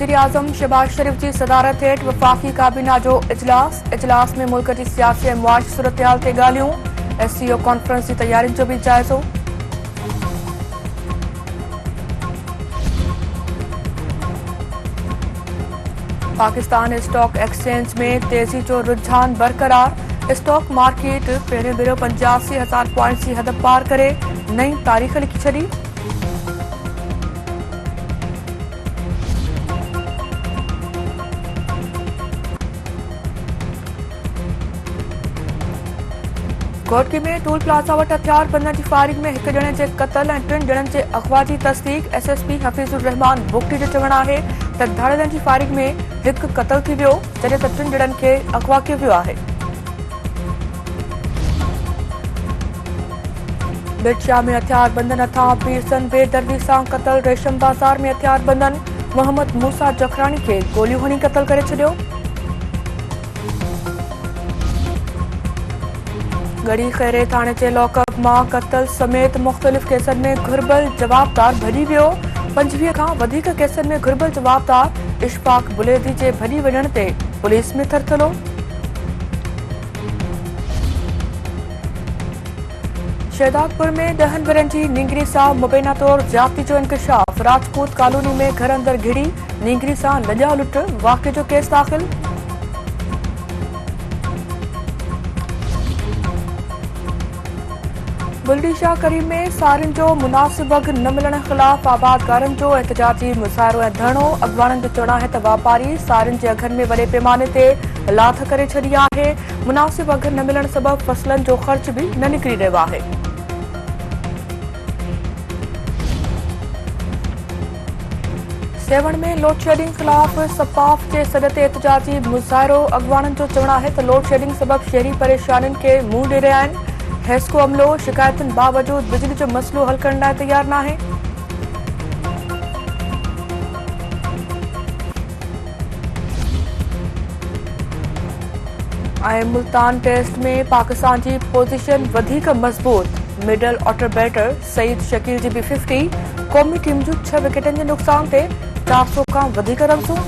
वज़ीर आज़म शहबाज शरीफ की सदारत हेठ वफाकी काबीना जो इजलास में मुल्क की सियासी ऐं मुआशी सूरतहाल ते ॻाल्हियूं। SCO कॉन्फ्रेंस की तैयारियों जो भी जायज़ो। पाकिस्तान स्टॉक एक्सचेंज में तेजी जो रुझान बरकरार। स्टॉक मार्केट पहिरें भेरो 85,000 पॉइंट्स की हद पार करे नई तारीख़ लिखी छॾी। घोटकी में टोल प्लाज़ा वटि हथियार बंदनि की फायरिंग में एक ॼणे के क़त्ल ऐं 3 ॼणनि के अगवा की तस्दीक। SSP हफीज़ुर रहमान बुगटी जो चवणु आहे त धाड़ेलनि की फायरिंग में एक क़त्ल थी वियो जॾहिं त 3 ॼणनि के अगवा कयो वियो आहे। बिरशा में हथियार बंदन हथां पीरसन बेदर्दी सां क़त्ल। रेशम बाज़ार में हथियार बंदन मोहम्मद मूसा जखरानी के गोलियूं हणी क़त्ल करे छॾियो। गढ़ी खैरे थाने के लॉकअप मां क़त्ल समेत मुख़्तलिफ़ केसनि में घुर्बल जवाबदार भॼी वियो। 25 खां वधीक केसनि में घुर्बल जवाबदार इशफाक बुलेदी के भॼी वञण ते पुलिस में थरथलो। शहदादपुर में 10 वरनि की नींगरी सां मुबैना तौर ज्यादती जो इंकशाफ। राजपूत कॉलोनी में घर अंदर घिड़ी नींगरी सां लॼा लुट वाक़े जो केस दाख़िल। बुलंदी शाह करीम में सारिन जो मुनासिब अघ न मिलण खिलाफ आबादगारन जो एहतजाजी मुज़ाहिरो ऐं धरणो। अॻवाननि जो चवणु आहे त वापारी सारिन जे अघनि में वॾे पैमाने ते लाथ करे छॾी आहे। मुनासिब अघ न मिलण सबबि फसलनि जो ख़र्च भी न निकिरी रहियो आहे। सेवण में लोड शेडिंग खिलाफ सपाफ के सॾ ते एहतजाजी मुज़ाहिरो। अॻवाननि जो चवणु आहे त लोड शेडिंग सबबि शहरी परेशानियुनि के मुंहुं ॾेई रहिया आहिनि। हेस्को अमलो शिकायतुनि बावजूद बिजली जो मसलो हल करण लाइ तैयार न आहे। मुल्तान टेस्ट में पाकिस्तान की पोजीशन वधिक मज़बूत। Middle order batter Saeed Shakeel की भी 50। क़ौमी टीम जो 6 विकेटन के नुक़सान ते 400 खां वधीक रन्सूं।